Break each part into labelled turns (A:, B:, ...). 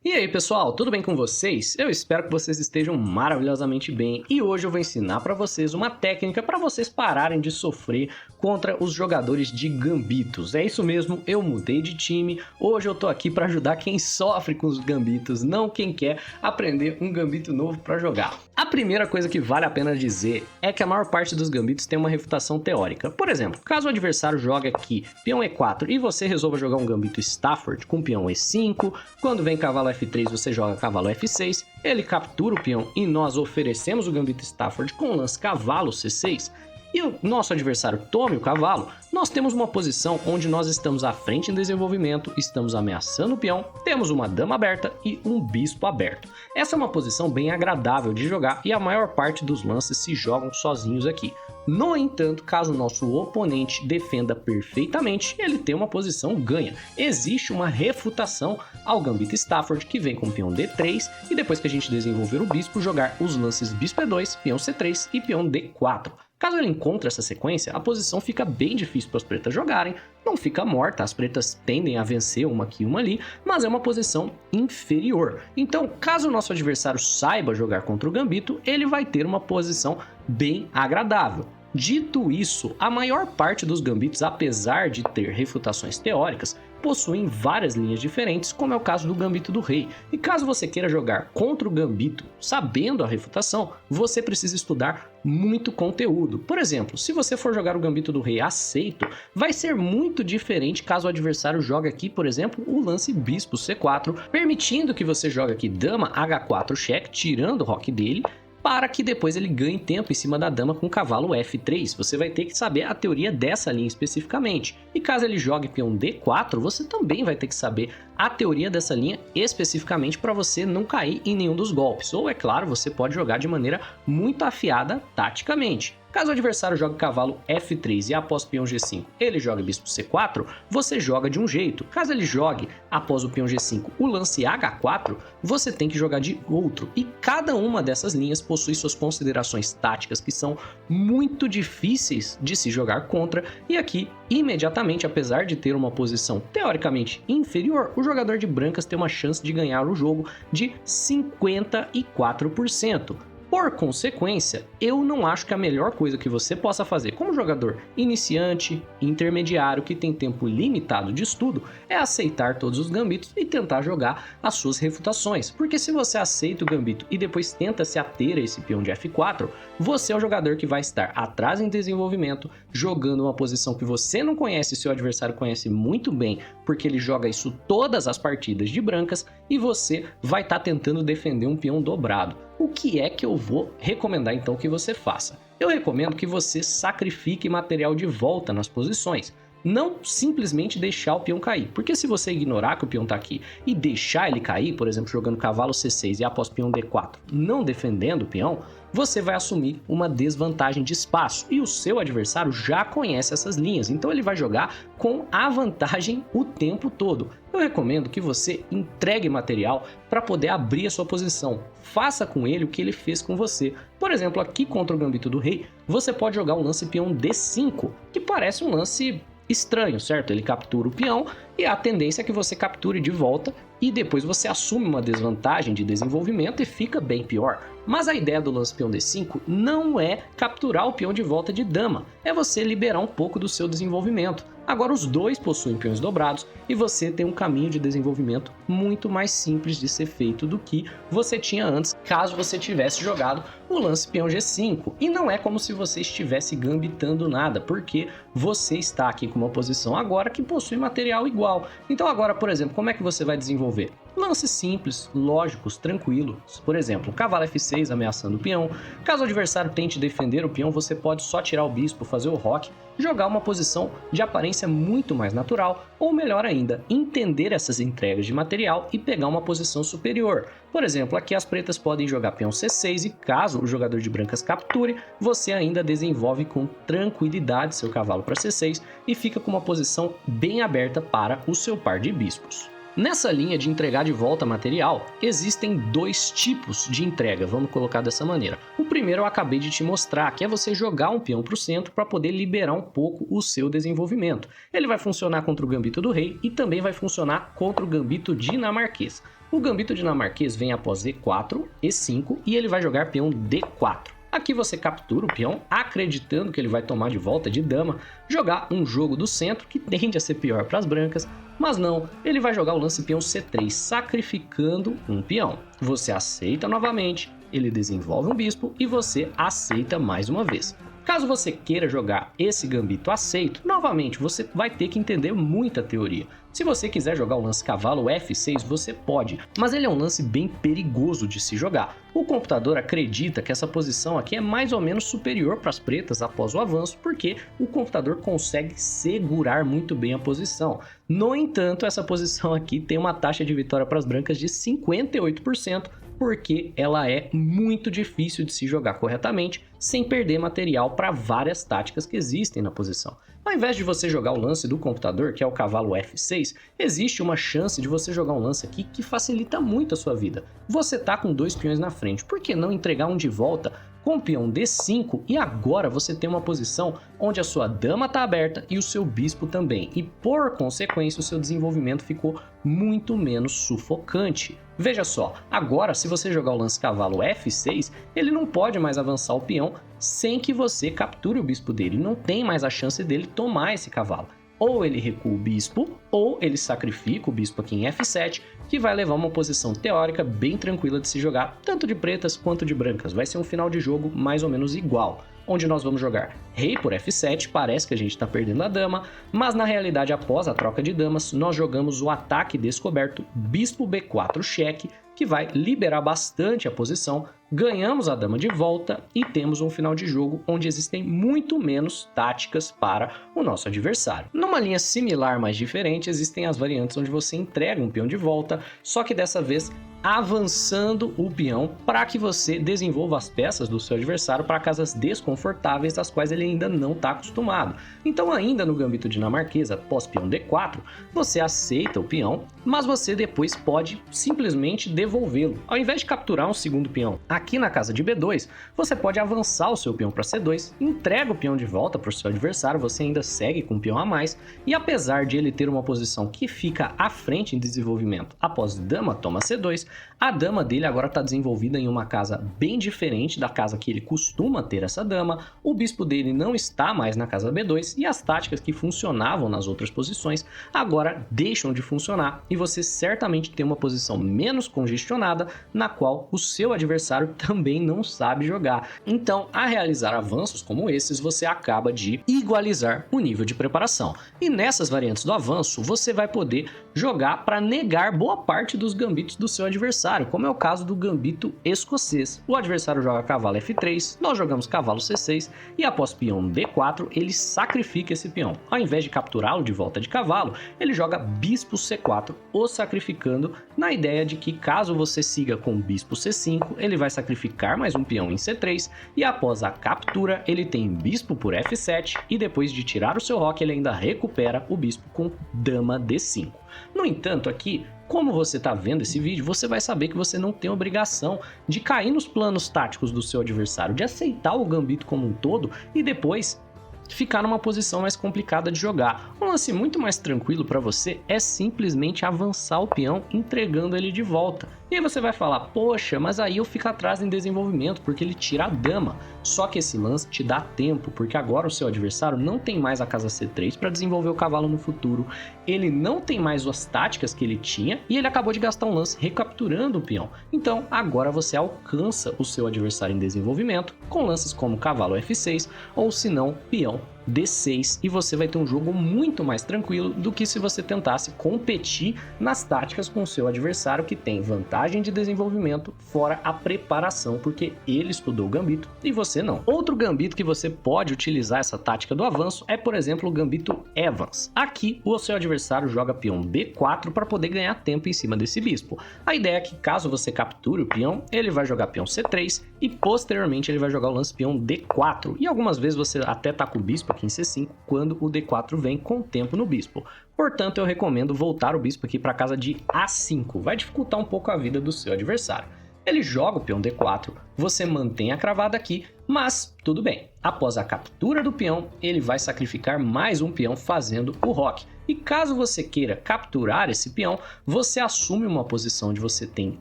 A: E aí pessoal, tudo bem com vocês? Eu espero que vocês estejam maravilhosamente bem e hoje eu vou ensinar para vocês uma técnica para vocês pararem de sofrer contra os jogadores de gambitos. É isso mesmo, eu mudei de time, hoje eu tô aqui para ajudar quem sofre com os gambitos, não quem quer aprender um gambito novo para jogar. A primeira coisa que vale a pena dizer é que a maior parte dos gambitos tem uma refutação teórica. Por exemplo, caso o adversário jogue aqui peão E4 e você resolva jogar um gambito Stafford com peão E5, quando vem cavalo F3 você joga cavalo F6, ele captura o peão e nós oferecemos o gambito Stafford com o lance cavalo C6 e o nosso adversário tome o cavalo, nós temos uma posição onde nós estamos à frente em desenvolvimento, estamos ameaçando o peão, temos uma dama aberta e um bispo aberto. Essa é uma posição bem agradável de jogar e a maior parte dos lances se jogam sozinhos aqui. No entanto, caso o nosso oponente defenda perfeitamente, ele tem uma posição ganha. Existe uma refutação ao gambito Stafford que vem com peão D3 e depois que a gente desenvolver o bispo, jogar os lances bispo E2, peão C3 e peão D4. Caso ele encontre essa sequência, a posição fica bem difícil para as pretas jogarem, não fica morta, as pretas tendem a vencer uma aqui e uma ali, mas é uma posição inferior. Então, caso o nosso adversário saiba jogar contra o gambito, ele vai ter uma posição bem agradável. Dito isso, a maior parte dos gambitos, apesar de ter refutações teóricas, possuem várias linhas diferentes, como é o caso do gambito do rei. E caso você queira jogar contra o gambito sabendo a refutação, você precisa estudar muito conteúdo. Por exemplo, se você for jogar o gambito do rei aceito, vai ser muito diferente caso o adversário jogue aqui, por exemplo, o lance bispo C4, permitindo que você jogue aqui dama H4 cheque, tirando o roque dele, para que depois ele ganhe tempo em cima da dama com o cavalo F3. Você vai ter que saber a teoria dessa linha especificamente. E caso ele jogue peão D4, você também vai ter que saber a teoria dessa linha especificamente para você não cair em nenhum dos golpes. Ou, é claro, você pode jogar de maneira muito afiada taticamente. Caso o adversário jogue cavalo F3 e após peão G5 ele joga bispo C4, você joga de um jeito. Caso ele jogue após o peão G5 o lance H4, você tem que jogar de outro. E cada uma dessas linhas possui suas considerações táticas que são muito difíceis de se jogar contra. E aqui, imediatamente, apesar de ter uma posição teoricamente inferior, o jogador de brancas tem uma chance de ganhar o jogo de 54%. Por consequência, eu não acho que a melhor coisa que você possa fazer como jogador iniciante, intermediário, que tem tempo limitado de estudo, é aceitar todos os gambitos e tentar jogar as suas refutações. Porque se você aceita o gambito e depois tenta se ater a esse peão de F4, você é o jogador que vai estar atrás em desenvolvimento, jogando uma posição que você não conhece e seu adversário conhece muito bem, porque ele joga isso todas as partidas de brancas, e você vai estar tentando defender um peão dobrado. O que é que eu vou recomendar então que você faça? Eu recomendo que você sacrifique material de volta nas posições. Não simplesmente deixar o peão cair, porque se você ignorar que o peão está aqui e deixar ele cair, por exemplo, jogando cavalo C6 e após peão D4, não defendendo o peão, você vai assumir uma desvantagem de espaço e o seu adversário já conhece essas linhas, então ele vai jogar com a vantagem o tempo todo. Eu recomendo que você entregue material para poder abrir a sua posição, faça com ele o que ele fez com você. Por exemplo, aqui contra o gambito do rei, você pode jogar um lance peão D5, que parece um lance estranho, certo? Ele captura o peão e a tendência é que você capture de volta e depois você assume uma desvantagem de desenvolvimento e fica bem pior. Mas a ideia do lance peão D5 não é capturar o peão de volta de dama, é você liberar um pouco do seu desenvolvimento. Agora os dois possuem peões dobrados e você tem um caminho de desenvolvimento muito mais simples de ser feito do que você tinha antes, caso você tivesse jogado o lance peão G5. E não é como se você estivesse gambitando nada, porque você está aqui com uma posição agora que possui material igual. Então agora, por exemplo, como é que você vai desenvolver? Lances simples, lógicos, tranquilos. Por exemplo, cavalo F6 ameaçando o peão. Caso o adversário tente defender o peão, você pode só tirar o bispo, fazer o roque, jogar uma posição de aparência muito mais natural, ou melhor ainda, entender essas entregas de material e pegar uma posição superior. Por exemplo, aqui as pretas podem jogar peão C6 e caso o jogador de brancas capture, você ainda desenvolve com tranquilidade seu cavalo para C6 e fica com uma posição bem aberta para o seu par de bispos. Nessa linha de entregar de volta material, existem dois tipos de entrega, vamos colocar dessa maneira. O primeiro eu acabei de te mostrar, que é você jogar um peão para o centro para poder liberar um pouco o seu desenvolvimento. Ele vai funcionar contra o gambito do rei e também vai funcionar contra o gambito dinamarquês. O gambito dinamarquês vem após E4, E5 e ele vai jogar peão D4. Aqui você captura o peão, acreditando que ele vai tomar de volta de dama, jogar um jogo do centro, que tende a ser pior para as brancas, mas não, ele vai jogar o lance peão C3, sacrificando um peão. Você aceita novamente, ele desenvolve um bispo e você aceita mais uma vez. Caso você queira jogar esse gambito aceito, novamente você vai ter que entender muita teoria. Se você quiser jogar o lance cavalo F6, você pode, mas ele é um lance bem perigoso de se jogar. O computador acredita que essa posição aqui é mais ou menos superior para as pretas após o avanço, porque o computador consegue segurar muito bem a posição. No entanto, essa posição aqui tem uma taxa de vitória para as brancas de 58%, porque ela é muito difícil de se jogar corretamente, sem perder material para várias táticas que existem na posição. Ao invés de você jogar o lance do computador, que é o cavalo F6, existe uma chance de você jogar um lance aqui que facilita muito a sua vida. Você tá com 2 peões na frente, por que não entregar um de volta com o peão D5 e agora você tem uma posição onde a sua dama está aberta e o seu bispo também, e por consequência o seu desenvolvimento ficou muito menos sufocante. Veja só, agora se você jogar o lance cavalo F6, ele não pode mais avançar o peão sem que você capture o bispo dele, não tem mais a chance dele tomar esse cavalo. Ou ele recua o bispo, ou ele sacrifica o bispo aqui em F7, que vai levar uma posição teórica bem tranquila de se jogar, tanto de pretas quanto de brancas. Vai ser um final de jogo mais ou menos igual, onde nós vamos jogar rei por F7, parece que a gente está perdendo a dama, mas na realidade após a troca de damas, nós jogamos o ataque descoberto bispo B4 cheque, que vai liberar bastante a posição, ganhamos a dama de volta e temos um final de jogo onde existem muito menos táticas para o nosso adversário. Numa linha similar, mas diferente, existem as variantes onde você entrega um peão de volta, só que dessa vez avançando o peão para que você desenvolva as peças do seu adversário para casas desconfortáveis das quais ele ainda não está acostumado. Então ainda no gambito dinamarquês, após peão D4, você aceita o peão, mas você depois pode simplesmente devolvê-lo. Ao invés de capturar um segundo peão aqui na casa de B2, você pode avançar o seu peão para C2, entrega o peão de volta para o seu adversário, você ainda segue com um peão a mais, e apesar de ele ter uma posição que fica à frente em desenvolvimento após dama toma C2, a dama dele agora está desenvolvida em uma casa bem diferente da casa que ele costuma ter essa dama, o bispo dele não está mais na casa B2 e as táticas que funcionavam nas outras posições agora deixam de funcionar e você certamente tem uma posição menos congestionada na qual o seu adversário também não sabe jogar. Então, a realizar avanços como esses, você acaba de igualizar o nível de preparação. E nessas variantes do avanço, você vai poder jogar para negar boa parte dos gambitos do seu adversário, como é o caso do gambito escocês. O adversário joga cavalo F3, nós jogamos cavalo C6 e após peão D4, ele sacrifica esse peão. Ao invés de capturá-lo de volta de cavalo, ele joga bispo C4, o sacrificando na ideia de que caso você siga com bispo C5, ele vai sacrificar mais um peão em C3 e após a captura, ele tem bispo por F7 e depois de tirar o seu roque, ele ainda recupera o bispo com dama D5. No entanto, aqui, como você está vendo esse vídeo, você vai saber que você não tem obrigação de cair nos planos táticos do seu adversário, de aceitar o gambito como um todo e depois ficar numa posição mais complicada de jogar. Um lance muito mais tranquilo para você é simplesmente avançar o peão entregando ele de volta. E aí você vai falar, poxa, mas aí eu fico atrás em desenvolvimento porque ele tira a dama. Só que esse lance te dá tempo, porque agora o seu adversário não tem mais a casa C3 para desenvolver o cavalo no futuro, ele não tem mais as táticas que ele tinha e ele acabou de gastar um lance recapturando o peão. Então agora você alcança o seu adversário em desenvolvimento com lances como cavalo F6 ou se não peão D6 e você vai ter um jogo muito mais tranquilo do que se você tentasse competir nas táticas com o seu adversário que tem vantagem de desenvolvimento fora a preparação porque ele estudou o gambito e você não. Outro gambito que você pode utilizar essa tática do avanço é, por exemplo, o gambito Evans. Aqui o seu adversário joga peão B4 para poder ganhar tempo em cima desse bispo. A ideia é que caso você capture o peão, ele vai jogar peão C3 e posteriormente ele vai jogar o lance peão D4 e algumas vezes você até tá com o bispo aqui em C5 quando o D4 vem com tempo no bispo. Portanto, eu recomendo voltar o bispo aqui para casa de A5, vai dificultar um pouco a vida do seu adversário. Ele joga o peão D4, você mantém a cravada aqui, mas tudo bem. Após a captura do peão, ele vai sacrificar mais um peão fazendo o roque. E caso você queira capturar esse peão, você assume uma posição onde você tem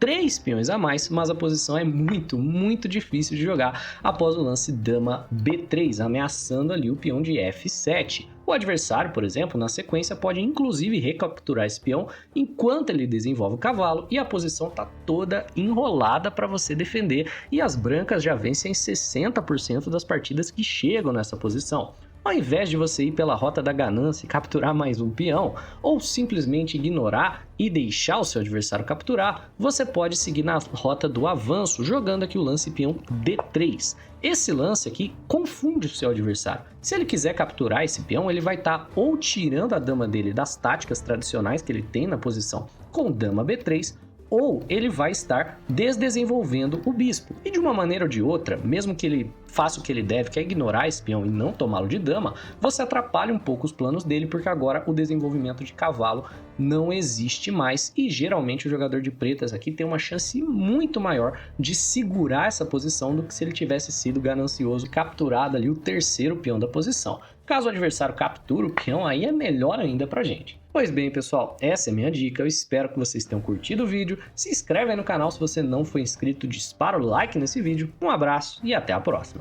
A: 3 peões a mais, mas a posição é muito difícil de jogar após o lance dama B3, ameaçando ali o peão de F7. O adversário, por exemplo, na sequência pode inclusive recapturar esse peão enquanto ele desenvolve o cavalo e a posição está toda enrolada para você defender, e as brancas já vencem 60% das partidas que chegam nessa posição. Ao invés de você ir pela rota da ganância e capturar mais um peão, ou simplesmente ignorar e deixar o seu adversário capturar, você pode seguir na rota do avanço, jogando aqui o lance peão D3. Esse lance aqui confunde o seu adversário. Se ele quiser capturar esse peão, ele vai estar ou tirando a dama dele das táticas tradicionais que ele tem na posição com dama B3, ou ele vai estar desdesenvolvendo o bispo. E de uma maneira ou de outra, mesmo que ele faça o que ele deve, que é ignorar esse peão e não tomá-lo de dama, você atrapalha um pouco os planos dele, porque agora o desenvolvimento de cavalo não existe mais, e geralmente o jogador de pretas aqui tem uma chance muito maior de segurar essa posição do que se ele tivesse sido ganancioso, capturado ali o terceiro peão da posição. Caso o adversário capture o peão, aí é melhor ainda pra gente. Pois bem, pessoal, essa é a minha dica, eu espero que vocês tenham curtido o vídeo. Se inscreve aí no canal se você não for inscrito, dispara o like nesse vídeo, um abraço e até a próxima.